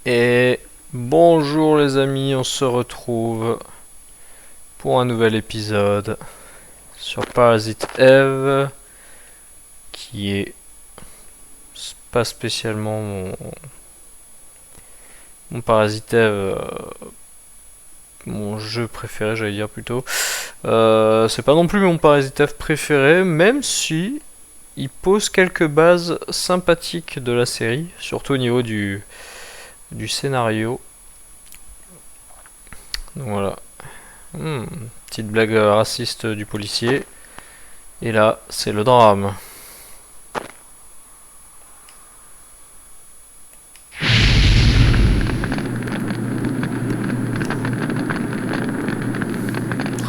Et bonjour les amis, on se retrouve pour un nouvel épisode sur Parasite Eve, qui est pas spécialement mon Parasite Eve, mon jeu préféré, j'allais dire plutôt. C'est pas non plus mon Parasite Eve préféré, même si il pose quelques bases sympathiques de la série, surtout au niveau du scénario. Donc voilà. Petite blague raciste du policier. Et là, c'est le drame.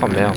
Oh merde.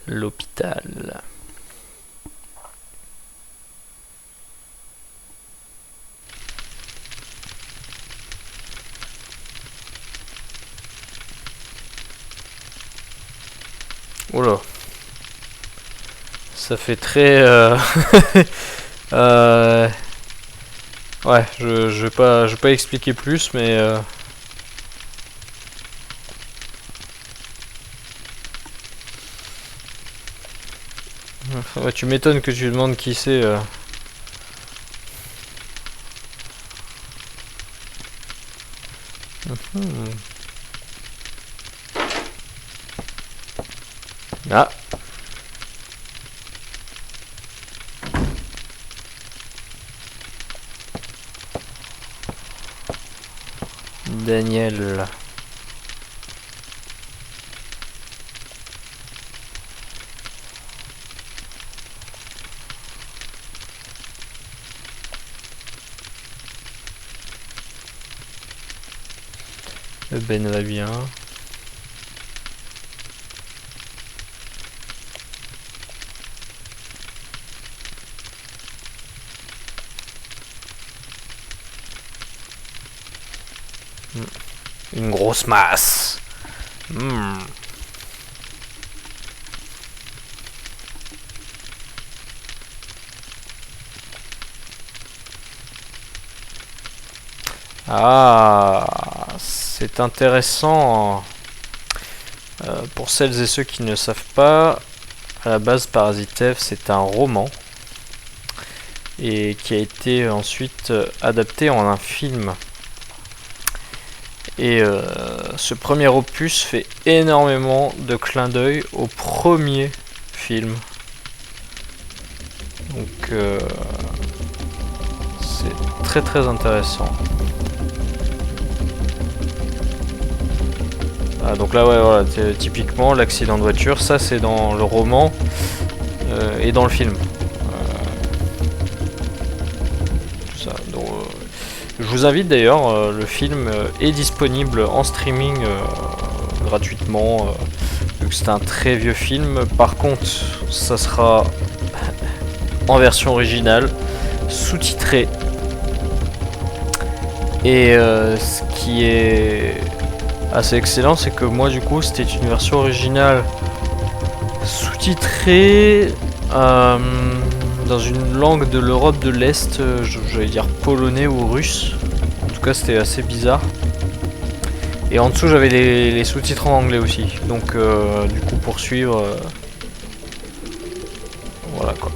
L'hôpital. Oula. Ça fait très... ouais, je vais pas expliquer plus, mais... Ouais, tu m'étonnes que tu demandes qui c'est. Ah. Daniel. Ben va bien. Une grosse masse. Ah, c'est intéressant. Pour celles et ceux qui ne savent pas, à la base Parasite Eve c'est un roman et qui a été ensuite adapté en un film. Et ce premier opus fait énormément de clins d'œil au premier film. Donc c'est très très intéressant. Ah, donc là ouais voilà, typiquement l'accident de voiture, ça c'est dans le roman et dans le film. Tout ça. Donc, je vous invite d'ailleurs, le film est disponible en streaming gratuitement, vu que c'est un très vieux film. Par contre, ça sera en version originale, sous-titré. Et ce qui est assez excellent, c'est que moi du coup c'était une version originale sous-titrée dans une langue de l'Europe de l'Est, j'allais dire polonais ou russe. En tout cas c'était assez bizarre. Et en dessous j'avais les sous-titres en anglais aussi. Donc du coup pour suivre... voilà quoi.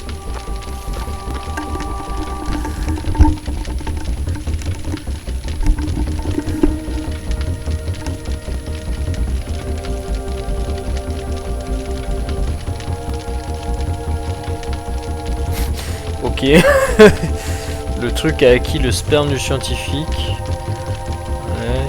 Ok. Le truc a acquis le sperme du scientifique. Ouais.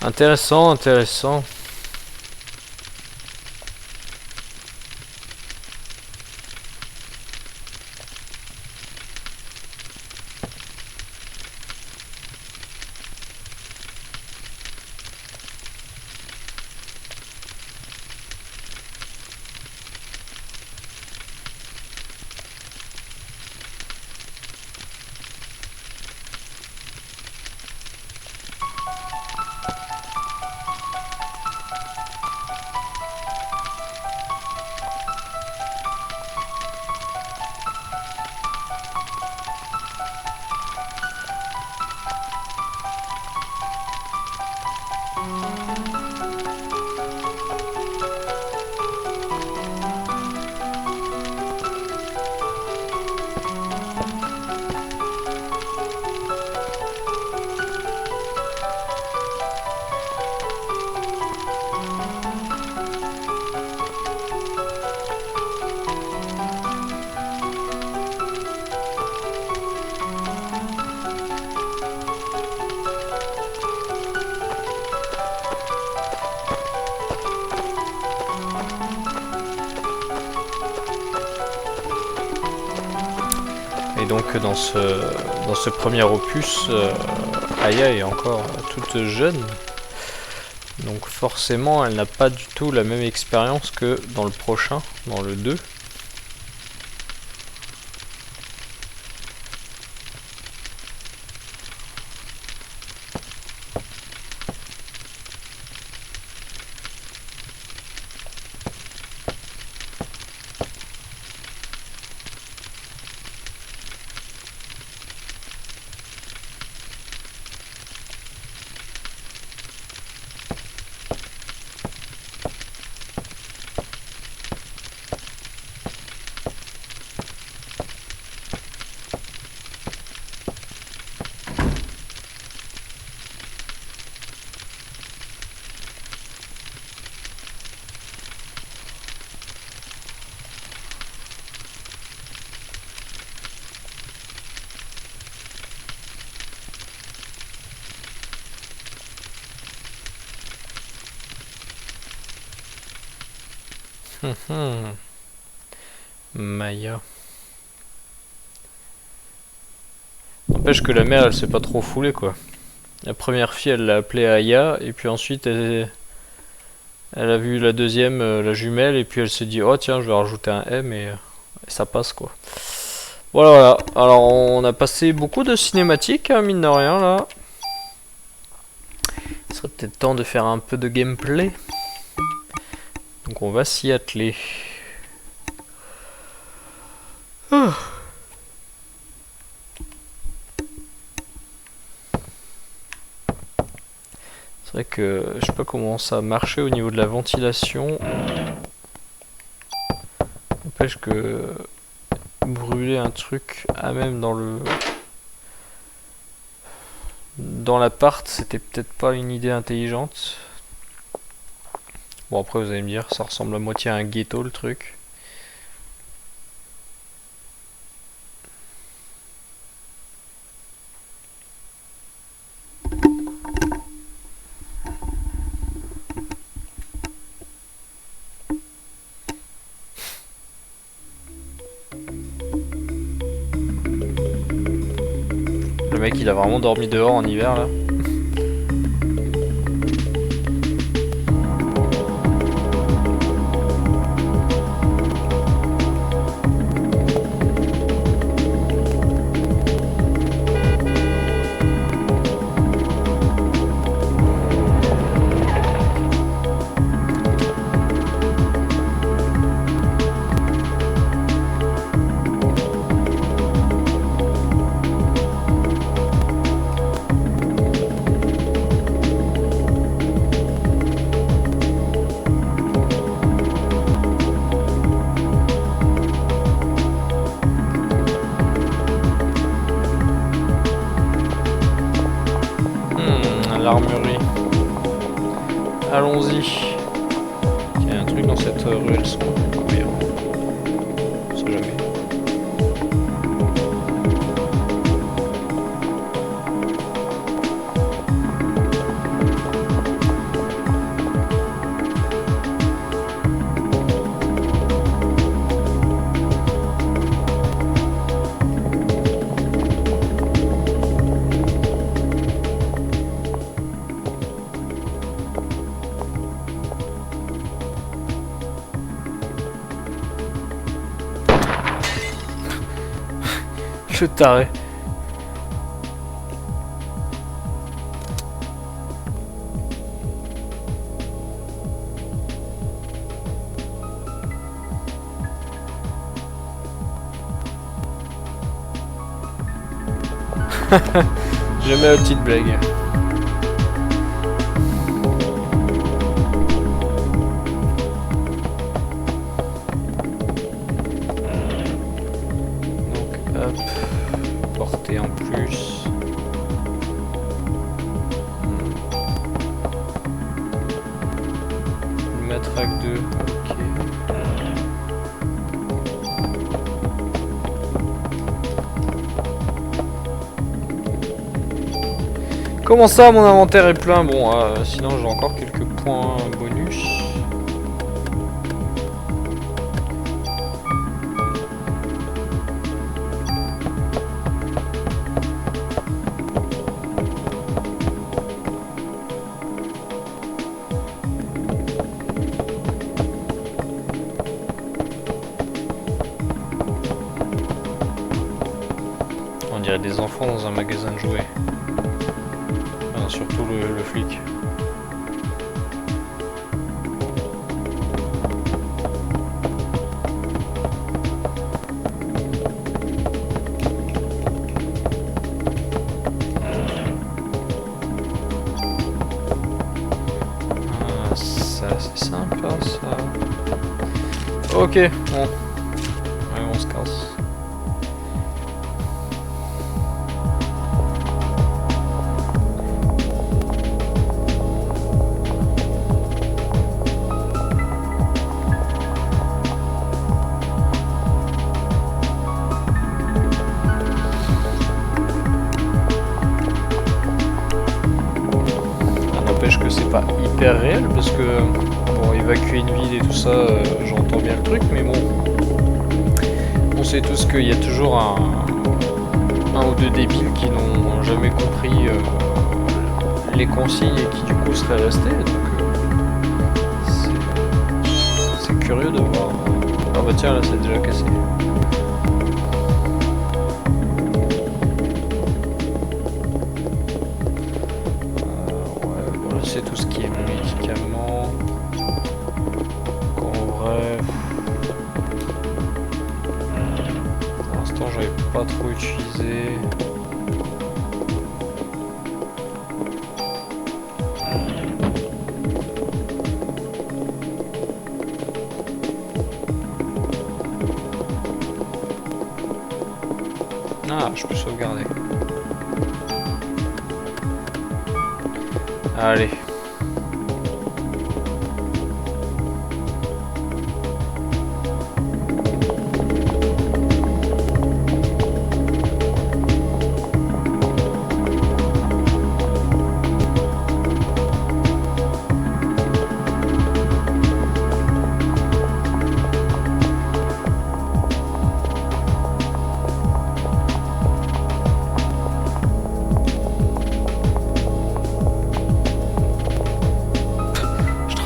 Intéressant, intéressant. Et donc dans ce premier opus, Aya est encore toute jeune. Donc forcément elle n'a pas du tout la même expérience que dans le prochain, dans le 2. Maya. N'empêche que la mère elle s'est pas trop foulée quoi. La première fille elle l'a appelée Aya et puis ensuite elle a vu la deuxième, la jumelle, et puis elle s'est dit oh tiens je vais rajouter un M et ça passe quoi. Voilà, voilà. Alors on a passé beaucoup de cinématiques hein, mine de rien là. Il serait peut-être temps de faire un peu de gameplay. Donc on va s'y atteler. Ah. C'est vrai que je sais pas comment ça a marché au niveau de la ventilation. N'empêche que brûler un truc à même dans l'appart, c'était peut-être pas une idée intelligente. Bon après vous allez me dire, ça ressemble à moitié à un ghetto le truc. mec il a vraiment dormi dehors en hiver là. L'armurerie. Allons-y. Il y a un truc dans cette ruelle sombre. Oui, on sait jamais. Le taré. Je mets la petite blague. Portée en plus. Une matraque 2, ok. Comment ça, mon inventaire est plein? Bon, sinon j'ai encore quelques points bonus. On dirait des enfants dans un magasin de jouets. Enfin, surtout le flic. Ah, ça c'est sympa ça. Ok, bon. Ouais, on se casse. Que c'est pas hyper réel parce que bon, évacuer une ville et tout ça, j'entends bien le truc, mais bon, on sait tous qu'il y a toujours un ou deux débiles qui n'ont jamais compris les consignes et qui du coup seraient restés, donc c'est curieux de voir. Ah bah tiens, là c'est déjà cassé. C'est tout ce qui est médicaments. En vrai, pour l'instant j'avais pas trop utilisé. Ah, je peux sauvegarder. Allez.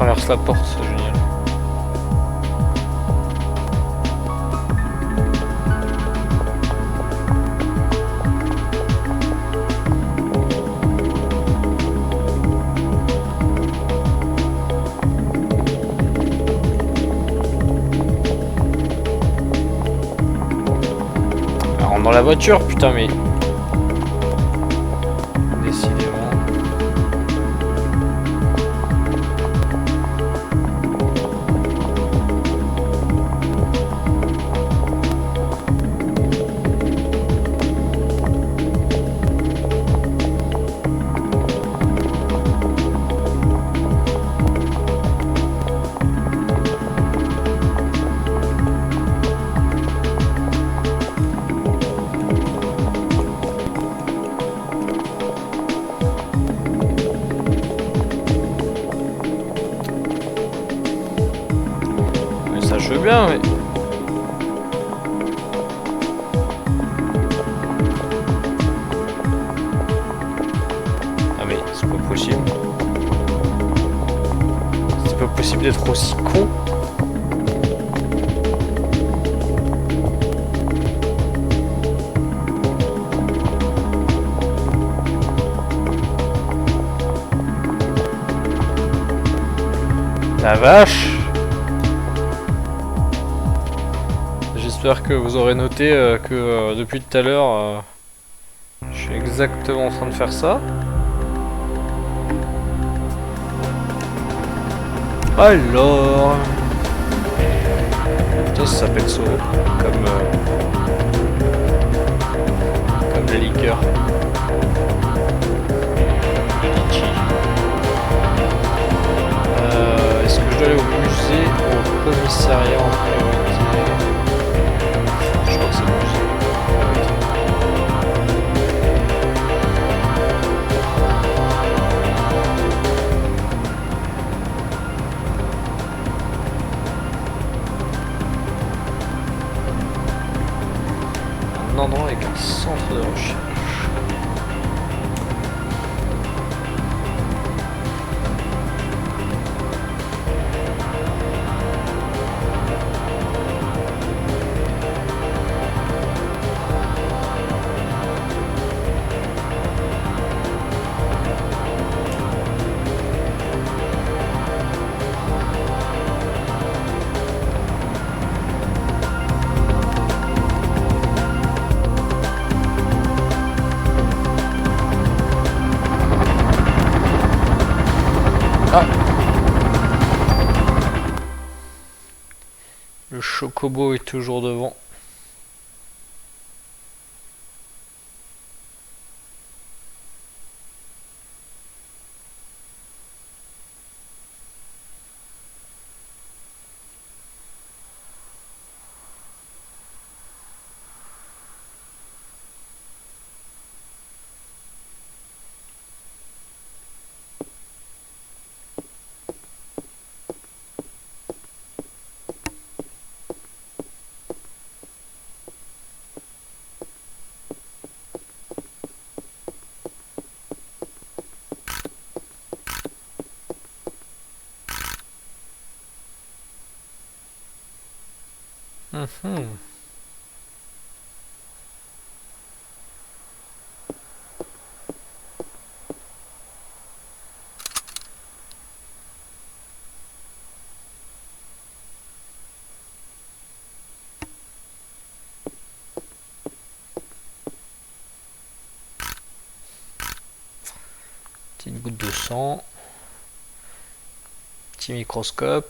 traverse la porte, c'est génial. Alors, on rentre dans la voiture, putain, mais... Décidément. Je veux bien, mais... Ah mais c'est pas possible. C'est pas possible d'être aussi con. La vache! J'espère que vous aurez noté que depuis tout à l'heure, je suis exactement en train de faire ça. Alors... Ça s'appelle Soro, comme la liqueur. Le litchi. Est-ce que je dois aller au musée ou au commissariat en priorité? Je crois que c'est le musée. Un endroit avec un centre de recherche. Le chocobo est toujours devant. Petite goutte de sang. Petit microscope.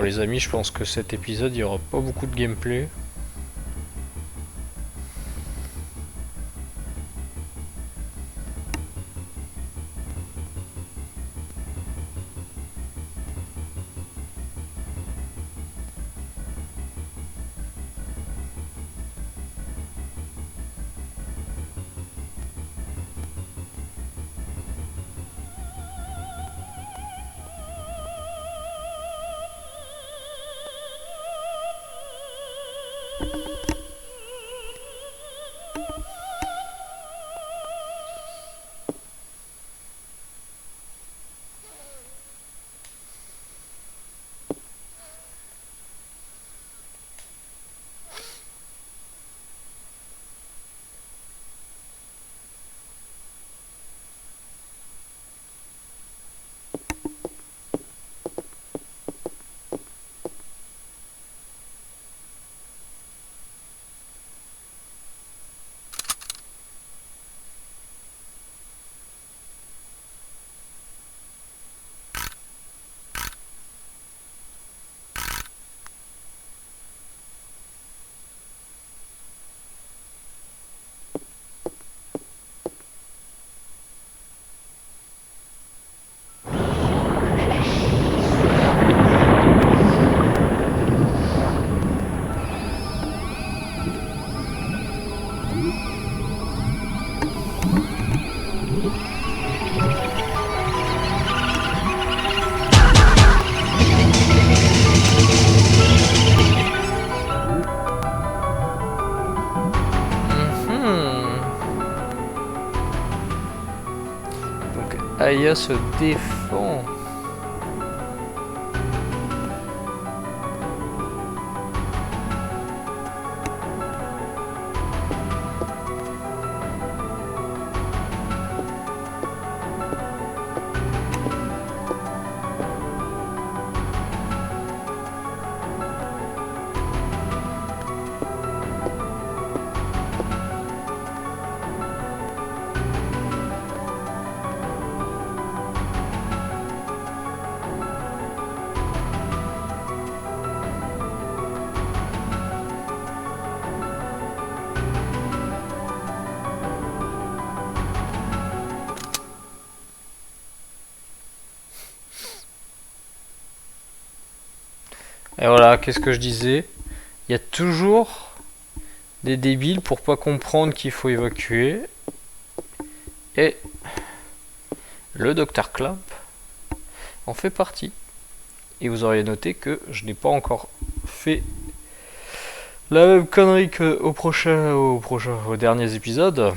Bon les amis, je pense que cet épisode, il n'y aura pas beaucoup de gameplay. Aya se défend. Et voilà, qu'est-ce que je disais? Il y a toujours des débiles pour pas comprendre qu'il faut évacuer. Et le Dr Clamp en fait partie. Et vous auriez noté que je n'ai pas encore fait la même connerie que aux derniers épisodes.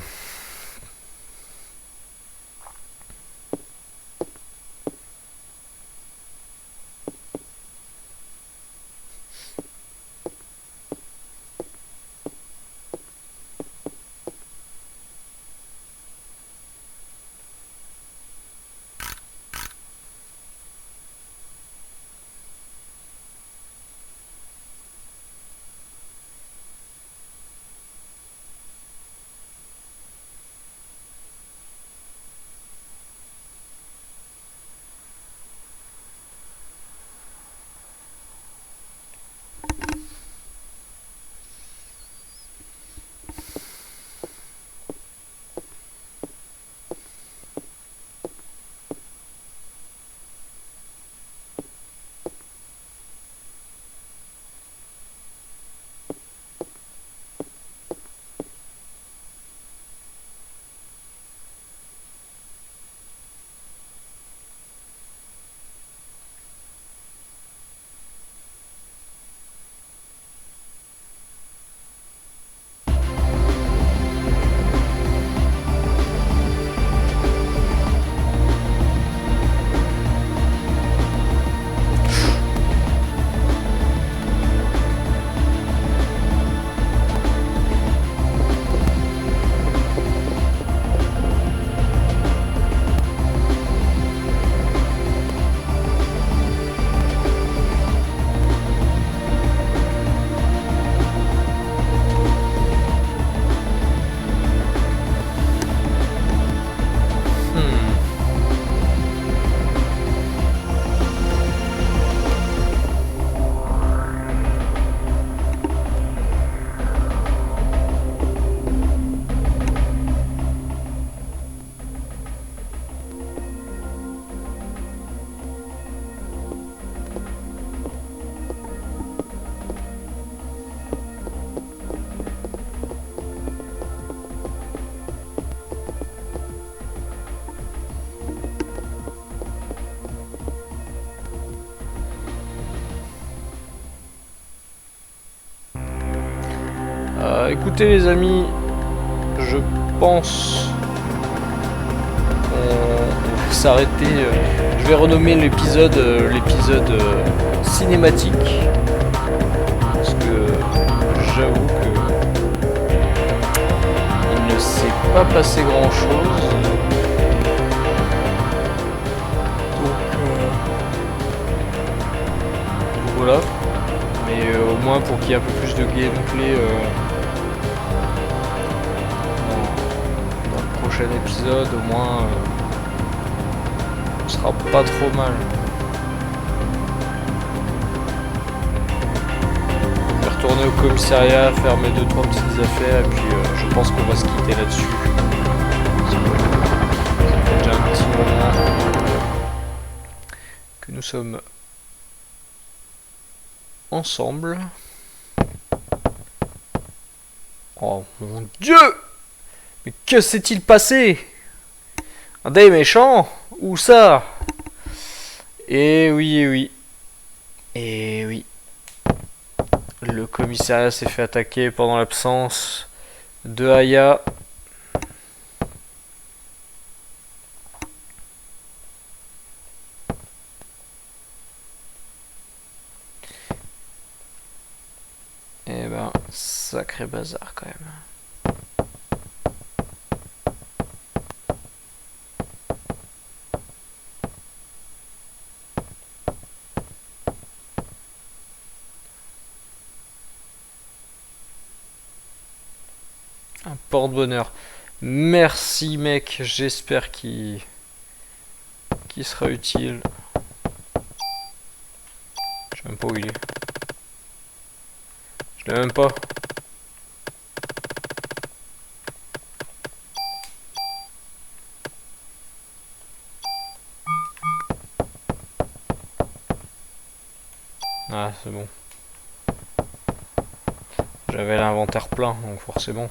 écoutez les amis, je pense qu'on va s'arrêter. Je vais renommer l'épisode cinématique. Parce que j'avoue que il ne s'est pas passé grand chose. Donc voilà. Mais au moins pour qu'il y ait un peu plus de gameplay dans le prochain épisode, au moins ce sera pas trop mal. Je vais retourner au commissariat, faire mes 2-3 petites affaires et puis je pense qu'on va se quitter là-dessus. Ça fait déjà un petit moment que nous sommes ensemble. Oh mon Dieu! Mais que s'est-il passé? Un dé méchant? Où ça? Eh oui, eh oui. Eh oui. Le commissariat s'est fait attaquer pendant l'absence de Aya. Eh ben, sacré bazar quand même. Un porte-bonheur. Merci mec, j'espère qu'il sera utile. Je sais même pas où il est. Je l'ai même pas. Ah, c'est bon. J'avais l'inventaire plein, donc forcément.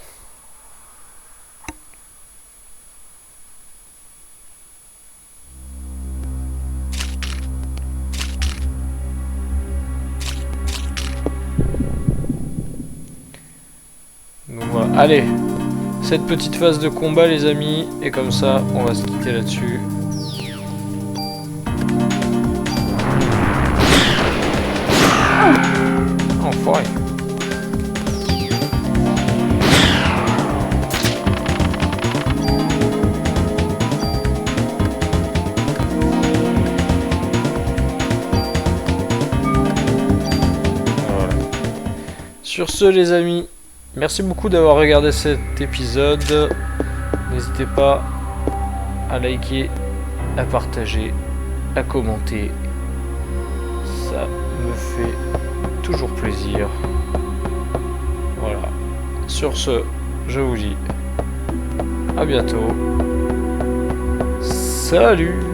Donc voilà. Allez, cette petite phase de combat les amis, et comme ça, on va se quitter là-dessus. Enfoiré. Voilà. Sur ce les amis, merci beaucoup d'avoir regardé cet épisode. N'hésitez pas à liker, à partager, à commenter. Ça me fait toujours plaisir. Voilà. Sur ce, je vous dis à bientôt. Salut!